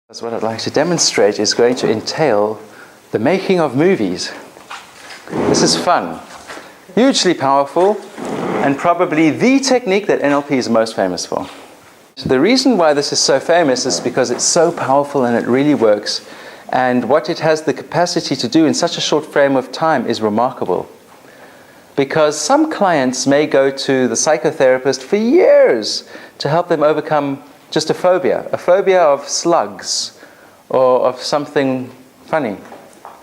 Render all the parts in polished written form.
What I'd like to demonstrate is going to entail the making of movies. This is fun, hugely powerful, and probably the technique that NLP is most famous for. The reason why this is so famous is because it's so powerful and it really works, and what it has the capacity to do in such a short frame of time is remarkable. Because some clients may go to the psychotherapist for years to help them overcome just a phobia of slugs or of something funny,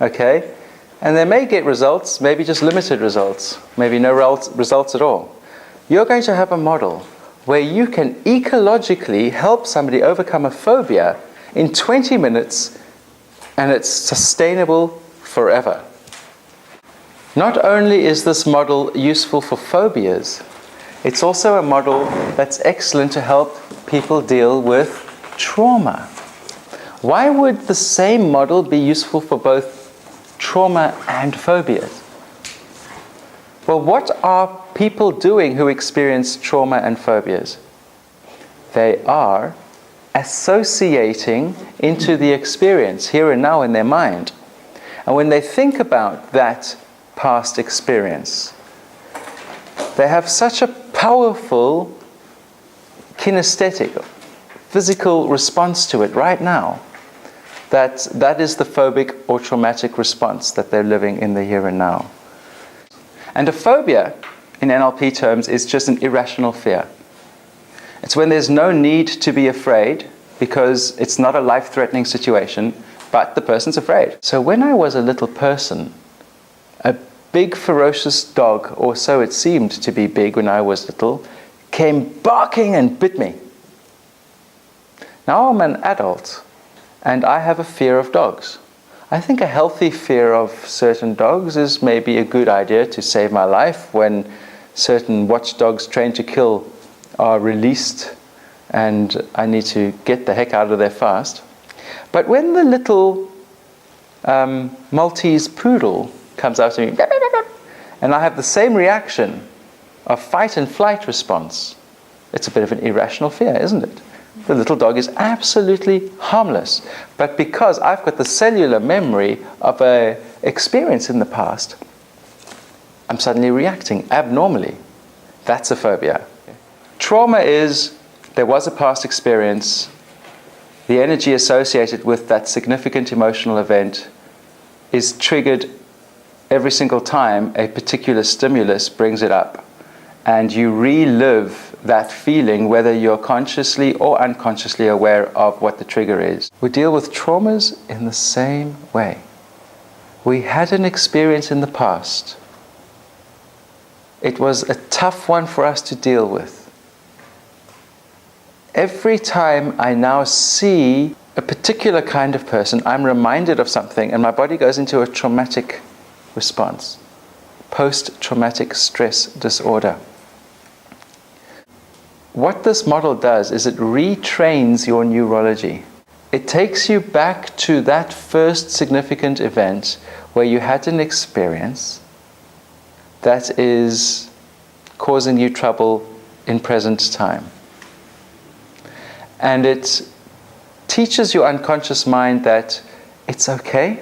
okay? And they may get results, maybe just limited results, maybe no results at all. You're going to have a model where you can ecologically help somebody overcome a phobia in 20 minutes, and it's sustainable forever. Not only is this model useful for phobias, it's also a model that's excellent to help people deal with trauma. Why would the same model be useful for both trauma and phobias? Well, what are people doing who experience trauma and phobias? They are associating into the experience here and now in their mind. And when they think about that past experience, they have such a powerful kinesthetic, physical response to it right now, that is the phobic or traumatic response that they're living in the here and now. And a phobia, in NLP terms, is just an irrational fear. It's when there's no need to be afraid because it's not a life-threatening situation, but the person's afraid. So when I was a little person, a big ferocious dog, or so it seemed to be big when I was little, came barking and bit me. Now I'm an adult and I have a fear of dogs. I think a healthy fear of certain dogs is maybe a good idea to save my life when certain watchdogs trained to kill are released and I need to get the heck out of there fast. But when the little Maltese poodle comes after me, and I have the same reaction of fight and flight response, it's a bit of an irrational fear, isn't it? The little dog is absolutely harmless, but because I've got the cellular memory of an experience in the past, I'm suddenly reacting abnormally. That's a phobia. Trauma is, there was a past experience, the energy associated with that significant emotional event is triggered every single time a particular stimulus brings it up, and you relive that feeling whether you're consciously or unconsciously aware of what the trigger is. We deal with traumas in the same way. We had an experience in the past. It was a tough one for us to deal with. Every time I now see a particular kind of person, I'm reminded of something and my body goes into a traumatic response. Post-traumatic stress disorder. What this model does is it retrains your neurology. It takes you back to that first significant event where you had an experience that is causing you trouble in present time. And it teaches your unconscious mind that it's okay,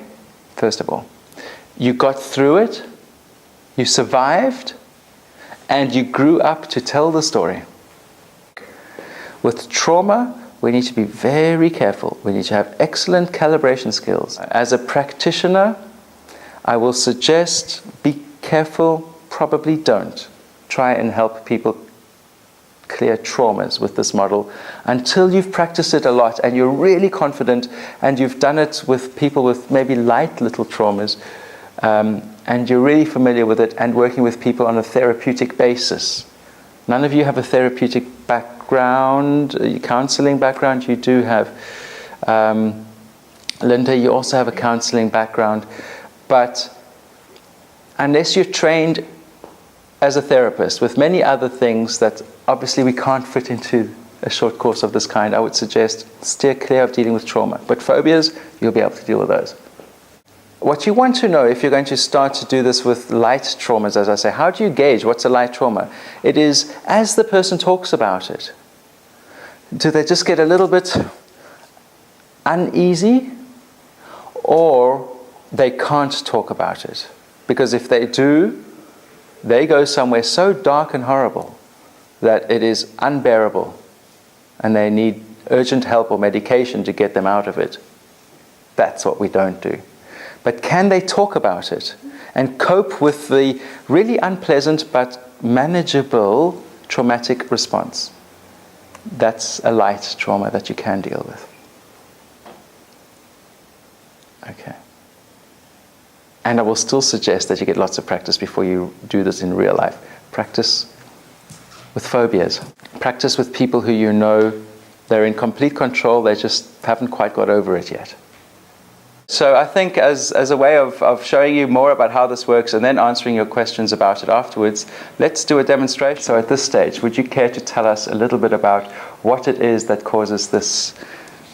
first of all. You got through it, you survived, and you grew up to tell the story. With trauma, we need to be very careful. We need to have excellent calibration skills. As a practitioner, I will suggest be careful, probably don't. Try and help people clear traumas with this model until you've practiced it a lot and you're really confident and you've done it with people with maybe light little traumas, and you're really familiar with it and working with people on a therapeutic basis. None of you have a therapeutic background, a counseling background. You do have. Linda, you also have a counseling background. But unless you're trained as a therapist with many other things that obviously we can't fit into a short course of this kind, I would suggest steer clear of dealing with trauma. But phobias, you'll be able to deal with those. What you want to know if you're going to start to do this with light traumas, as I say, how do you gauge what's a light trauma? It is as the person talks about it. Do they just get a little bit uneasy, or they can't talk about it. Because if they do, they go somewhere so dark and horrible that it is unbearable, and they need urgent help or medication to get them out of it. That's what we don't do. But can they talk about it and cope with the really unpleasant but manageable traumatic response? That's a light trauma that you can deal with. Okay. And I will still suggest that you get lots of practice before you do this in real life. Practice with phobias. Practice with people who you know they're in complete control, they just haven't quite got over it yet. So I think as a way of showing you more about how this works and then answering your questions about it afterwards, let's do a demonstration. So at this stage, would you care to tell us a little bit about what it is that causes this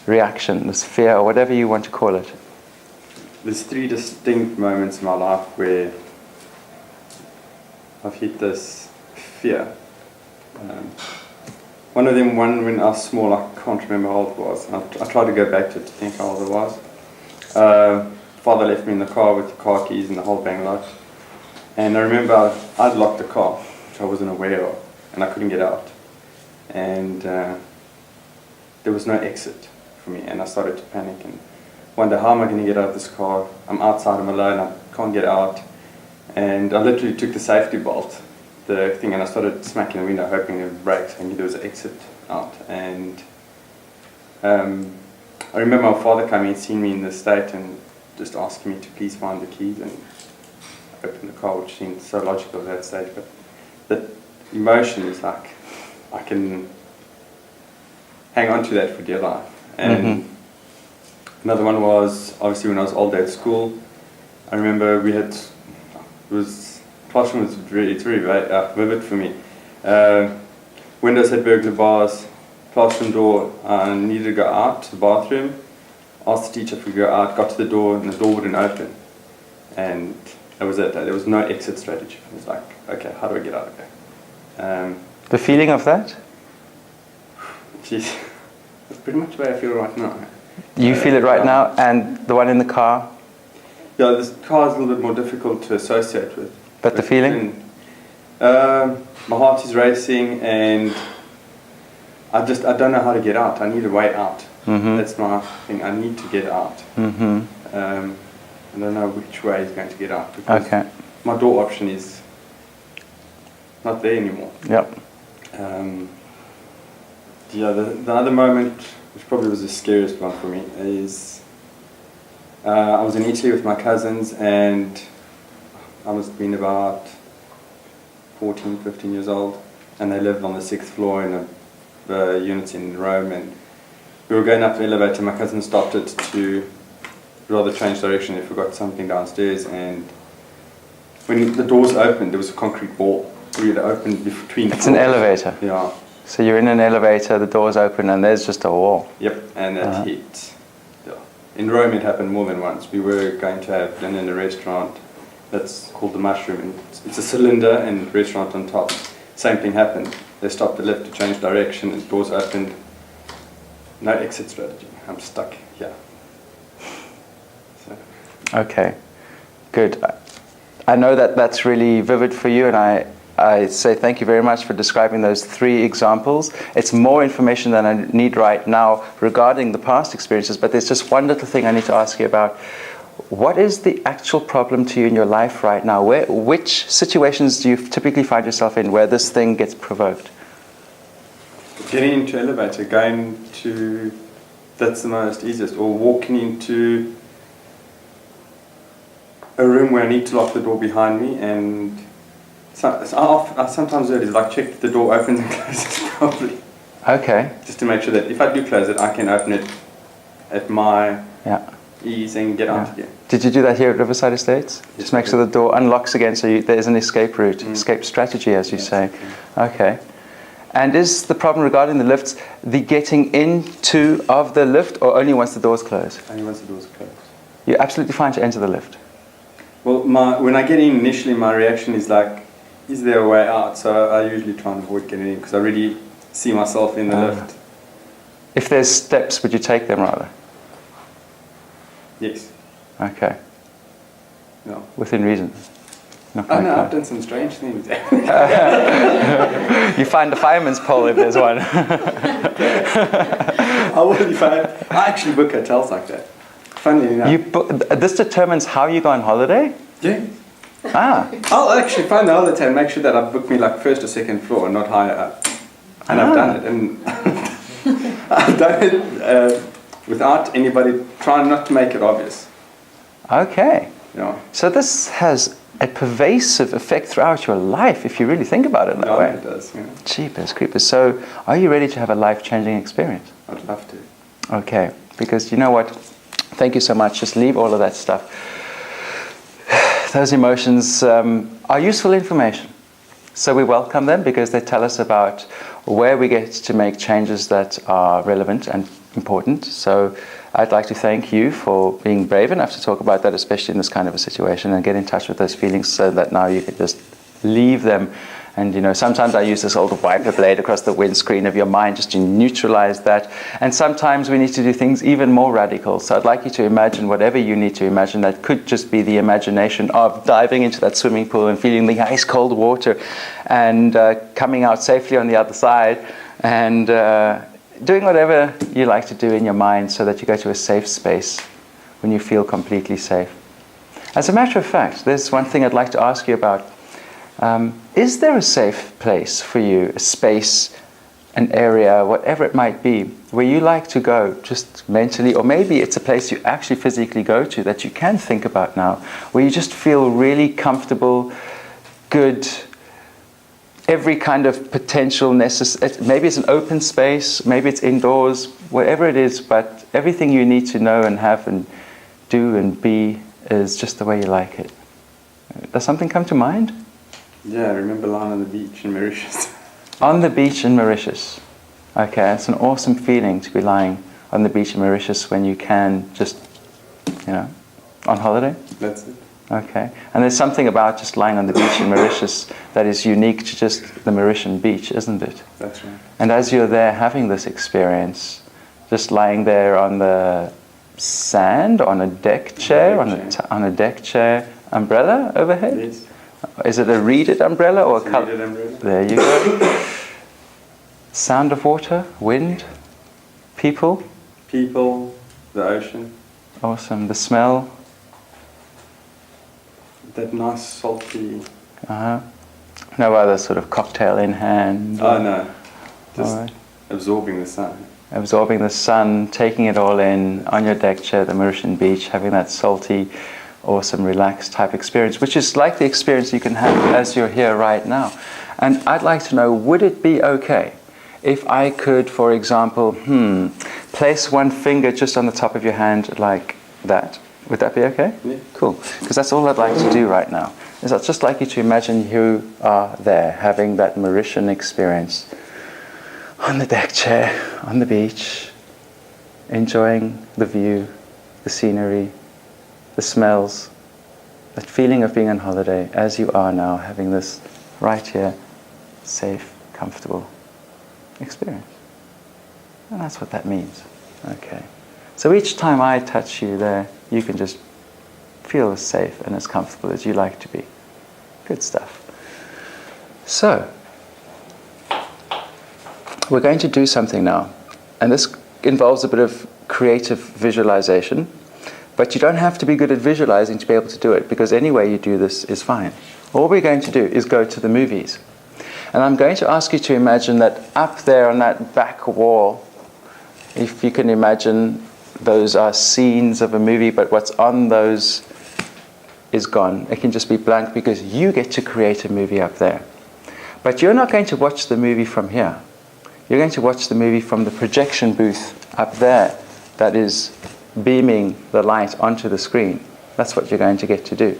reaction, this fear, or whatever you want to call it? There's 3 distinct moments in my life where I've hit this fear. One of them, when I was small, I can't remember how old it was. I tried to go back to it to think how old it was. Father left me in the car with the car keys and the whole bang lot. And I remember I'd locked the car, which I wasn't aware of, and I couldn't get out. And there was no exit for me, and I started to panic and wonder, how am I going to get out of this car? I'm outside, I'm alone, I can't get out. And I literally took the safety bolt, the thing, and I started smacking the window, hoping it breaks and there was an exit out. And I remember my father coming and seeing me in this state and just asking me to please find the keys and open the car, which seemed so logical at that stage. But the emotion is like, I can hang on to that for dear life. And another one was, obviously, when I was older at school, I remember classroom was it's very vivid for me. Windows had burglar bars, classroom door, I needed to go out to the bathroom, asked the teacher if we could go out, got to the door, and the door wouldn't open. And that was it. There was no exit strategy. It was like, okay, how do I get out of here? The feeling of that? Geez, that's pretty much the way I feel right now. You feel it right now, and the one in the car? Yeah, this car is a little bit more difficult to associate with. But the feeling? My heart is racing, and I don't know how to get out. I need a way out. That's my thing. I need to get out. I don't know which way is going to get out, because my door option is not there anymore. Yep. The other moment, which probably was the scariest one for me, is I was in Italy with my cousins, and I must have been about 14, 15 years old, and they lived on the 6th floor in a unit in Rome, and we were going up the elevator. My cousin stopped it to rather change direction. He forgot something downstairs, and when the doors opened, there was a concrete wall. We had opened between It's floors. An elevator? Yeah. So you're in an elevator, the doors open, and there's just a wall? Yep, and that hit. Yeah. In Rome it happened more than once. We were going to have dinner in a restaurant that's called the Mushroom, and it's a cylinder and restaurant on top. Same thing happened. They stopped the lift to change direction, and doors opened. No exit strategy. I'm stuck here. So. Okay, good. I know that that's really vivid for you, and I say thank you very much for describing those 3 examples. It's more information than I need right now regarding the past experiences, but there's just one little thing I need to ask you about. What is the actual problem to you in your life right now? Which situations do you typically find yourself in where this thing gets provoked? Getting into an elevator, that's the most easiest, or walking into a room where I need to lock the door behind me, and I sometimes do it, is like check if the door opens and closes properly. Okay. Just to make sure that if I do close it, I can open it at my ease and get out again. Did you do that here at Riverside Estates? Yes, just make sure the door unlocks again, so there is an escape route, escape strategy, as you say. Okay. And is the problem regarding the lifts the getting into of the lift, or only once the door's closed? Only once the door's closed. You're absolutely fine to enter the lift? Well, when I get in initially, my reaction is like, is there a way out? So I usually try and avoid getting in, because I really see myself in the lift. If there's steps, would you take them rather? Yes. Okay. No. Within reason. Not Oh quite no, clear. I've done some strange things. You find the fireman's pole if there's one. I wouldn't find. I actually book hotels like that. Funnily enough. This determines how you go on holiday? Yeah. Ah. I'll actually find the holiday and make sure that I've booked me like first or second floor and not higher up. And I've done it. And I've done it without anybody trying not to make it obvious. Okay. Yeah. So this has a pervasive effect throughout your life if you really think about it that way. It does, yeah. Jeepers creepers. So are you ready to have a life-changing experience? I'd love to. Okay. Because you know what? Thank you so much. Just leave all of that stuff. Those emotions are useful information. So we welcome them because they tell us about where we get to make changes that are relevant and important. So I'd like to thank you for being brave enough to talk about that, especially in this kind of a situation, and get in touch with those feelings so that now you can just leave them. And you know, sometimes I use this old wiper blade across the windscreen of your mind just to neutralize that. And sometimes we need to do things even more radical. So I'd like you to imagine whatever you need to imagine. That could just be the imagination of diving into that swimming pool and feeling the ice cold water and coming out safely on the other side and doing whatever you like to do in your mind so that you go to a safe space when you feel completely safe. As a matter of fact, there's one thing I'd like to ask you about. Is there a safe place for you, a space, an area, whatever it might be, where you like to go just mentally, or maybe it's a place you actually physically go to that you can think about now, where you just feel really comfortable, good, every kind of potential maybe it's an open space, maybe it's indoors, whatever it is, but everything you need to know and have and do and be is just the way you like it. Does something come to mind? Yeah, I remember lying on the beach in Mauritius. On the beach in Mauritius. Okay, it's an awesome feeling to be lying on the beach in Mauritius when you can just, on holiday. That's it. Okay, and there's something about just lying on the beach in Mauritius that is unique to just the Mauritian beach, isn't it? That's right. And as you're there having this experience, just lying there on the sand, on a deck chair, on a deck chair, umbrella overhead? Yes. Is it a reeded umbrella or a Reeded umbrella. There you go. Sound of water, wind, people. People, the ocean. Awesome. The smell. That nice salty. No other sort of cocktail in hand. Oh no. Just All right. absorbing the sun. Absorbing the sun, taking it all in on your deck chair at the Mauritian beach, having that salty, awesome, relaxed type experience, which is like the experience you can have as you're here right now. And I'd like to know, would it be okay if I could, for example, place one finger just on the top of your hand like that? Would that be okay? Yeah. Cool. Because that's all I'd like to do right now. Is I'd just like you to imagine you are there, having that Mauritian experience on the deck chair, on the beach, enjoying the view, the scenery, the smells, that feeling of being on holiday as you are now, having this right here, safe, comfortable experience. And that's what that means. Okay. So each time I touch you there, you can just feel as safe and as comfortable as you like to be. Good stuff. So, we're going to do something now. And this involves a bit of creative visualization. But you don't have to be good at visualizing to be able to do it, because any way you do this is fine. All we're going to do is go to the movies. And I'm going to ask you to imagine that up there on that back wall, if you can imagine, those are scenes of a movie, but what's on those is gone. It can just be blank because you get to create a movie up there. But you're not going to watch the movie from here. You're going to watch the movie from the projection booth up there that is beaming the light onto the screen. That's what you're going to get to do.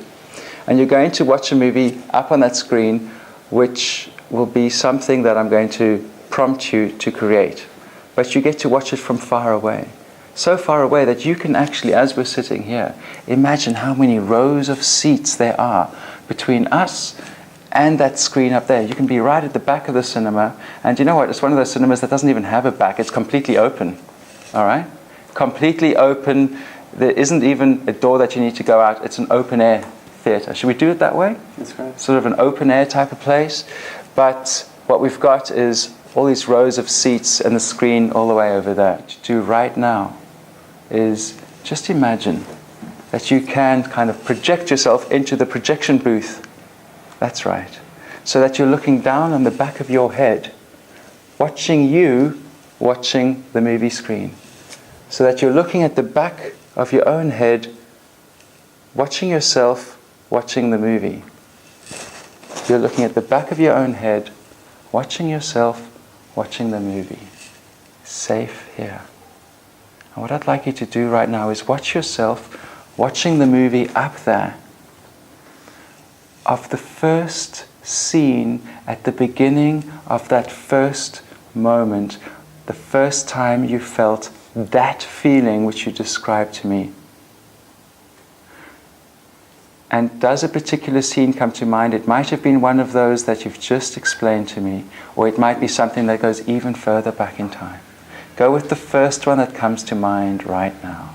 And you're going to watch a movie up on that screen, which will be something that I'm going to prompt you to create. But you get to watch it from far away. So far away that you can actually, as we're sitting here, imagine how many rows of seats there are between us and that screen up there. You can be right at the back of the cinema. And you know what? It's one of those cinemas that doesn't even have a back. It's completely open. All right? Completely open. There isn't even a door that you need to go out. It's an open air theatre. Should we do it that way? That's great. Sort of an open air type of place. But what we've got is all these rows of seats and the screen all the way over there. What you do right now is just imagine that you can kind of project yourself into the projection booth. That's right. So that you're looking down on the back of your head, watching you watching the movie screen. So that you're looking at the back of your own head, watching yourself watching the movie. You're looking at the back of your own head, watching yourself watching the movie. Safe here. And what I'd like you to do right now is watch yourself watching the movie up there of the first scene at the beginning of that first moment, the first time you felt that feeling which you described to me. And does a particular scene come to mind? It might have been one of those that you've just explained to me, or it might be something that goes even further back in time. Go with the first one that comes to mind right now.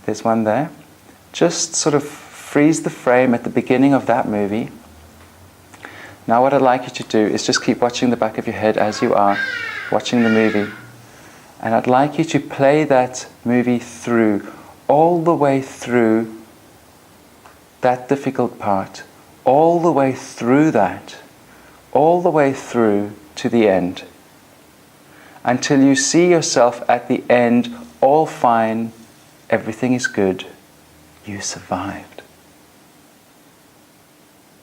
There's one there. Just sort of freeze the frame at the beginning of that movie. Now what I'd like you to do is just keep watching the back of your head as you are watching the movie. And I'd like you to play that movie through, all the way through that difficult part, all the way through that, all the way through to the end, until you see yourself at the end, all fine, everything is good, you survived.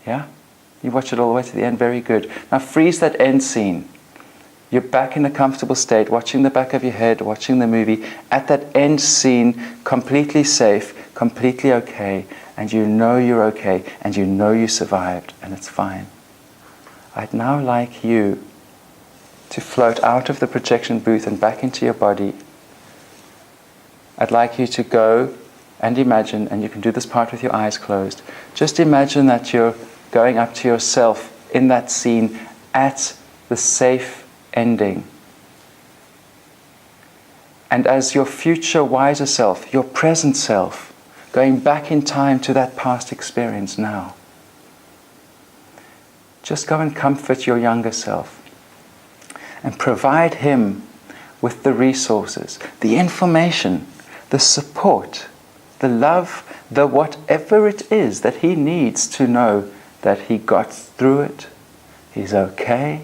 Yeah? You watch it all the way to the end, very good. Now freeze that end scene. You're back in a comfortable state, watching the back of your head, watching the movie, at that end scene, completely safe, completely okay, and you know you're okay, and you know you survived, and it's fine. I'd now like you to float out of the projection booth and back into your body. I'd like you to go and imagine, and you can do this part with your eyes closed, just imagine that you're going up to yourself in that scene at the safe ending. And as your future wiser self, your present self, going back in time to that past experience now, just go and comfort your younger self and provide him with the resources, the information, the support, the love, the whatever it is that he needs to know that he got through it, he's okay,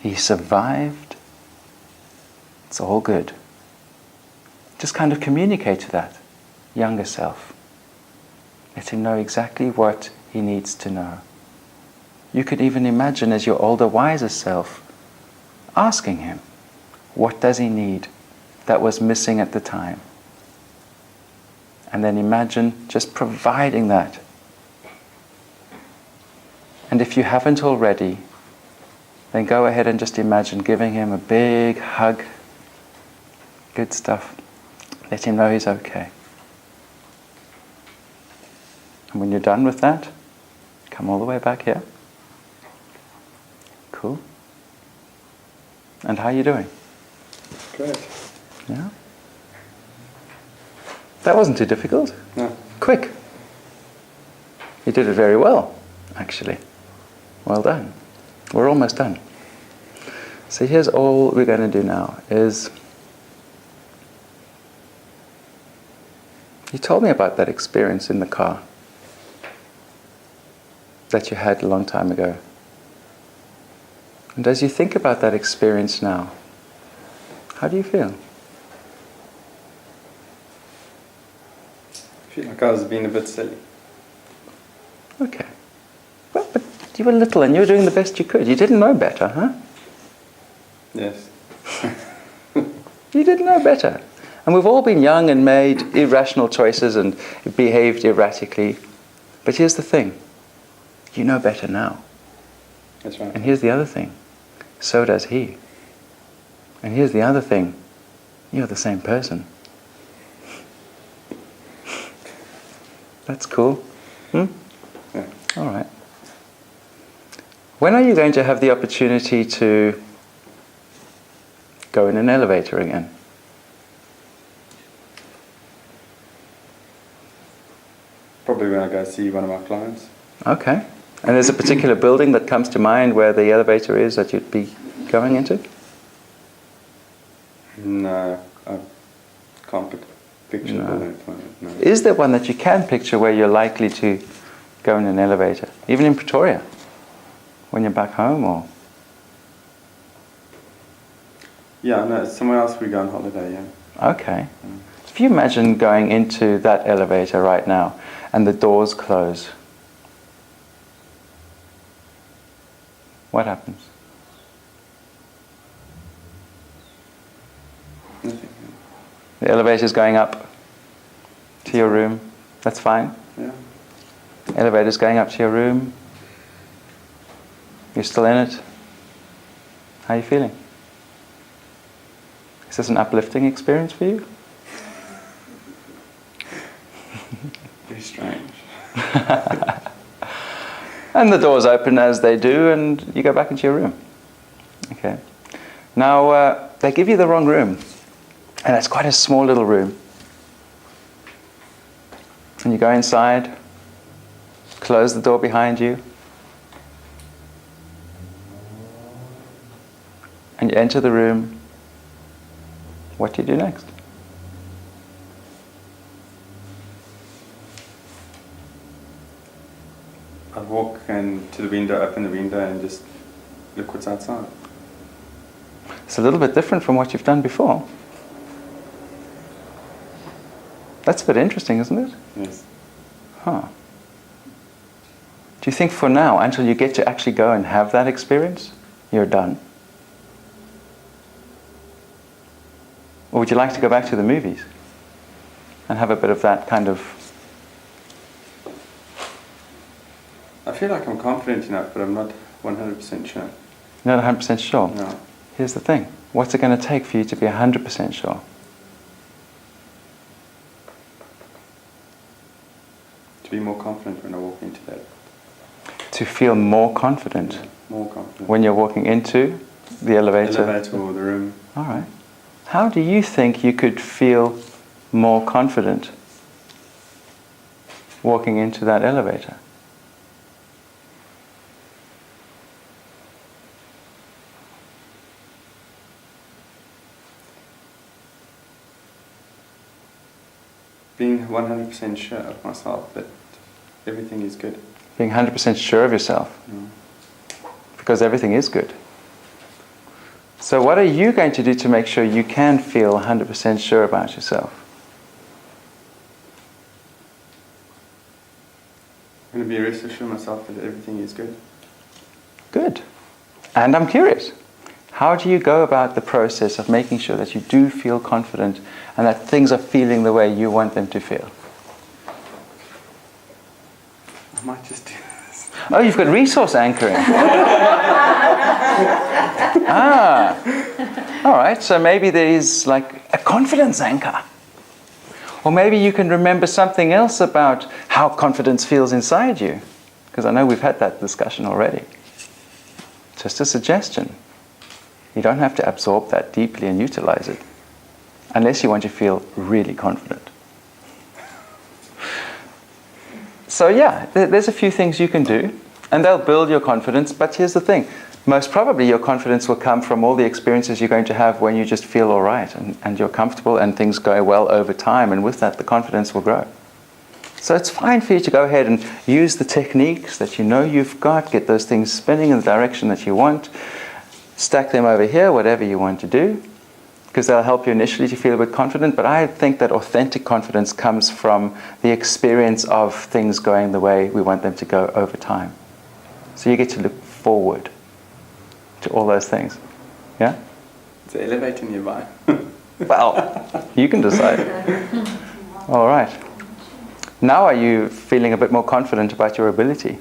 he survived, it's all good. Just kind of communicate to that younger self. Let him know exactly what he needs to know. You could even imagine as your older, wiser self asking him, what does he need that was missing at the time? And then imagine just providing that. And if you haven't already, then go ahead and just imagine giving him a big hug. Good stuff. Let him know he's okay. And when you're done with that, come all the way back here. Cool. And how are you doing? Good. Yeah? That wasn't too difficult. No. Quick. You did it very well, actually. Well done. We're almost done. So here's all we're going to do now is, you told me about that experience in the car that you had a long time ago. And as you think about that experience now, how do you feel? I feel like I was being a bit silly. Okay. Well, but you were little and you were doing the best you could. You didn't know better, huh? Yes. You didn't know better. And we've all been young and made irrational choices and behaved erratically. But here's the thing. You know better now. That's right. And here's the other thing. So does he. And here's the other thing. You're the same person. That's cool. Hmm? Yeah. All right. When are you going to have the opportunity to go in an elevator again? Probably when I go see one of my clients. Okay. And there's a particular building that comes to mind where the elevator is that you'd be going into? No, I can't picture the building at the moment. No. Is there one that you can picture where you're likely to go in an elevator? Even in Pretoria? When you're back home, or? Yeah, no, somewhere else we go on holiday, yeah. Okay. If you imagine going into that elevator right now and the doors close, what happens? Nothing. The elevator's going up to your room. That's fine. Yeah. Elevator's going up to your room. You're still in it. How are you feeling? Is this an uplifting experience for you? Very strange. And the doors open as they do, and you go back into your room. Okay. Now, they give you the wrong room. And it's quite a small little room. And you go inside, close the door behind you, and you enter the room. What do you do next? I walk to the window, open the window, and just look what's outside. It's a little bit different from what you've done before. That's a bit interesting, isn't it? Yes. Huh. Do you think for now, until you get to actually go and have that experience, you're done? Or would you like to go back to the movies and have a bit of that kind of... I feel like I'm confident enough, but I'm not 100% sure. You're not 100% sure? No. Here's the thing. What's it going to take for you to be 100% sure? To be more confident when I walk into that. To feel more confident? Yeah, more confident. When you're walking into the elevator? Elevator or the room. All right. How do you think you could feel more confident walking into that elevator? Being 100% sure of myself that everything is good. Being 100% sure of yourself. Mm. Because everything is good. So what are you going to do to make sure you can feel 100% sure about yourself? I'm going to be rest assured myself that everything is good. Good. And I'm curious. How do you go about the process of making sure that you do feel confident and that things are feeling the way you want them to feel? I might just do this. Oh, you've got resource anchoring. All right. So maybe there is like a confidence anchor. Or maybe you can remember something else about how confidence feels inside you. Because I know we've had that discussion already. Just a suggestion. You don't have to absorb that deeply and utilize it. Unless you want to feel really confident. So yeah, there's a few things you can do. And they'll build your confidence. But here's the thing. Most probably your confidence will come from all the experiences you're going to have when you just feel all right. And you're comfortable and things go well over time. And with that, the confidence will grow. So it's fine for you to go ahead and use the techniques that you know you've got. Get those things spinning in the direction that you want. Stack them over here, whatever you want to do, because they'll help you initially to feel a bit confident. But I think that authentic confidence comes from the experience of things going the way we want them to go over time. So you get to look forward to all those things. Yeah? Is the elevator nearby? Well, you can decide. All right. Now are you feeling a bit more confident about your ability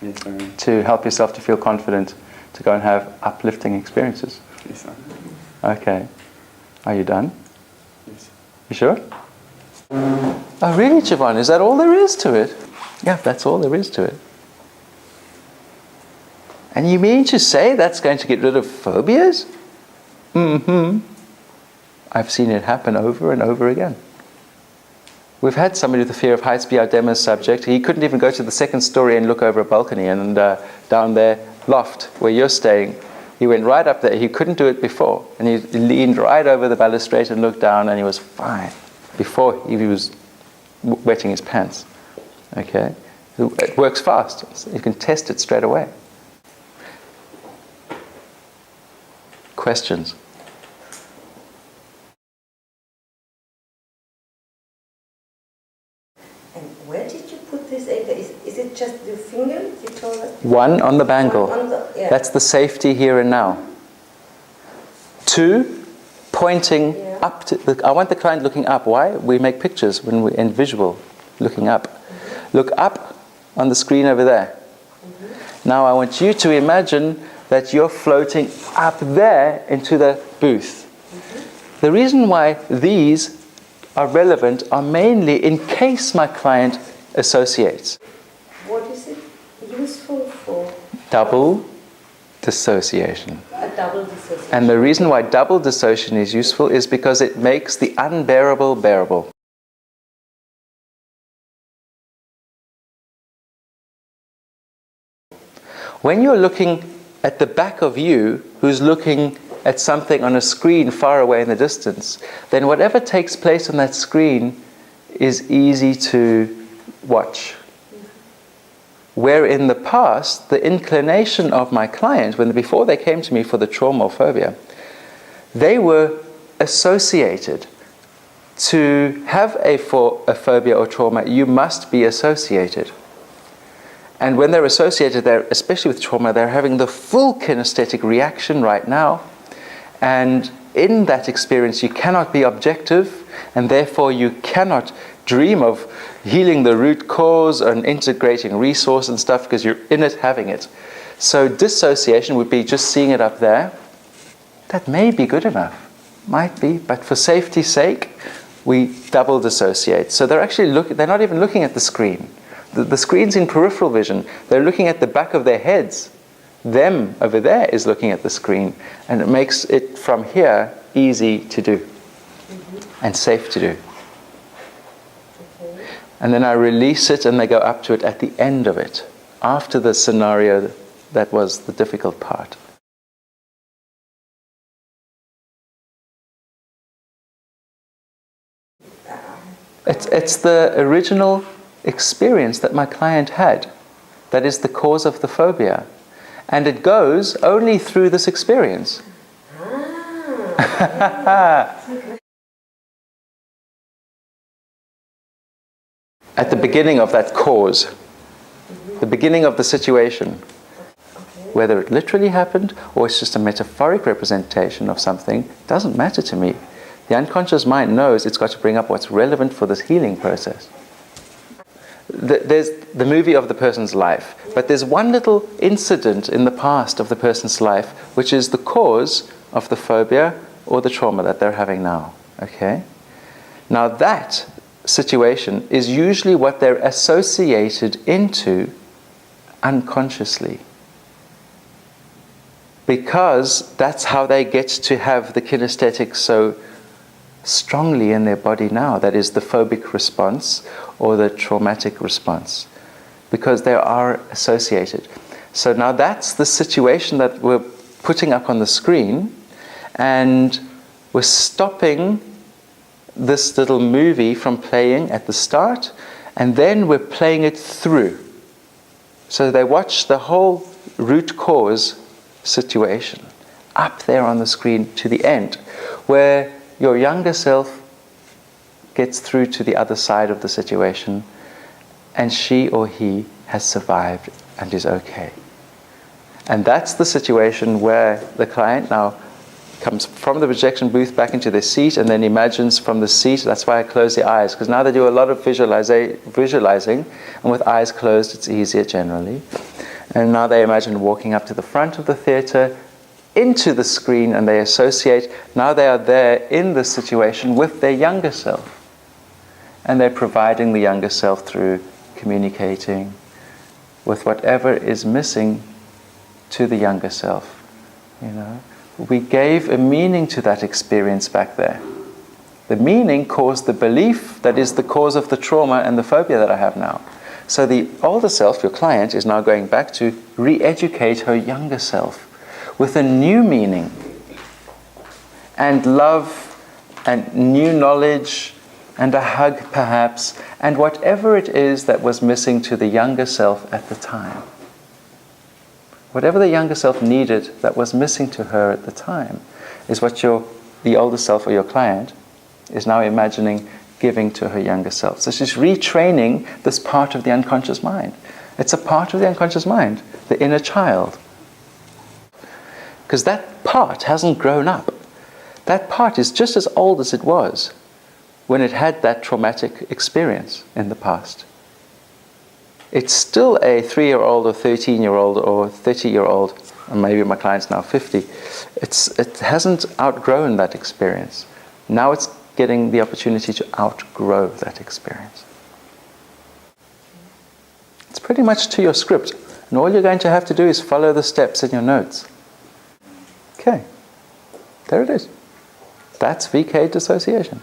Yes, I am. to help yourself to feel confident to go and have uplifting experiences? Yes, I am. Okay. Are you done? Yes. You sure? Oh, really, Siobhan? Is that all there is to it? Yeah, that's all there is to it. And you mean to say that's going to get rid of phobias? Mm-hmm. I've seen it happen over and over again. We've had somebody with a fear of heights be our demo subject. He couldn't even go to the second story and look over a balcony, and down there, loft, where you're staying, he went right up there. He couldn't do it before, and he leaned right over the balustrade and looked down, and he was fine before he was wetting his pants. Okay? It works fast. You can test it straight away. Questions? And where did you put this anchor? Is it just your finger? You told us? One on the bangle. Yeah. That's the safety here and now. Two, pointing up to I want the client looking up. Why? We make pictures when we're in visual, looking up. Mm-hmm. Look up on the screen over there. Mm-hmm. Now I want you to imagine that you're floating up there into the booth. Mm-hmm. The reason why these are relevant are mainly in case my client associates. What is it useful for? Double dissociation. A double dissociation. And the reason why double dissociation is useful is because it makes the unbearable bearable. When you're looking at the back of you, who's looking at something on a screen far away in the distance, then whatever takes place on that screen is easy to watch. Where in the past, the inclination of my client, before they came to me for the trauma or phobia, they were associated. To have a phobia or trauma, you must be associated. And when they're associated, especially with trauma, they're having the full kinesthetic reaction right now. And in that experience, you cannot be objective, and therefore you cannot dream of healing the root cause and integrating resource and stuff because you're in it, having it. So dissociation would be just seeing it up there. That may be good enough, might be, but for safety's sake, we double dissociate. So they're not even looking at the screen. The screen's in peripheral vision. They're looking at the back of their heads. Them over there is looking at the screen, and it makes it from here easy to do and safe to do. Okay. And then I release it and they go up to it at the end of it, after the scenario that was the difficult part. It's the original experience that my client had that is the cause of the phobia. And it goes only through this experience. At the beginning of that cause, the beginning of the situation, whether it literally happened or it's just a metaphoric representation of something, doesn't matter to me. The unconscious mind knows it's got to bring up what's relevant for this healing process. There's the movie of the person's life, but there's one little incident in the past of the person's life which is the cause of the phobia or the trauma that they're having now. Okay? Now that situation is usually what they're associated into unconsciously, because that's how they get to have the kinesthetic so strongly in their body now. That is the phobic response or the traumatic response, because they are associated. So now that's the situation that we're putting up on the screen, and we're stopping this little movie from playing at the start, and then we're playing it through. So they watch the whole root cause situation up there on the screen to the end, where your younger self gets through to the other side of the situation, and she or he has survived and is okay. And that's the situation where the client now comes from the projection booth back into their seat, and then imagines from the seat. That's why I close the eyes, because now they do a lot of visualizing, and with eyes closed it's easier generally. And now they imagine walking up to the front of the theatre, into the screen, and they associate. Now they are there in this situation with their younger self. And they're providing the younger self through communicating with whatever is missing to the younger self. You know, we gave a meaning to that experience back there. The meaning caused the belief that is the cause of the trauma and the phobia that I have now. So the older self, your client, is now going back to re-educate her younger self with a new meaning and love and new knowledge and a hug perhaps, and whatever it is that was missing to the younger self at the time. Whatever the younger self needed that was missing to her at the time is what the older self or your client is now imagining giving to her younger self. So she's retraining this part of the unconscious mind. It's a part of the unconscious mind, the inner child. Because that part hasn't grown up. That part is just as old as it was when it had that traumatic experience in the past. It's still a 3-year-old or 13-year-old or 30-year-old, and maybe my client's now 50. It hasn't outgrown that experience. Now it's getting the opportunity to outgrow that experience. It's pretty much to your script, and all you're going to have to do is follow the steps in your notes. Okay, there it is. That's VK dissociation.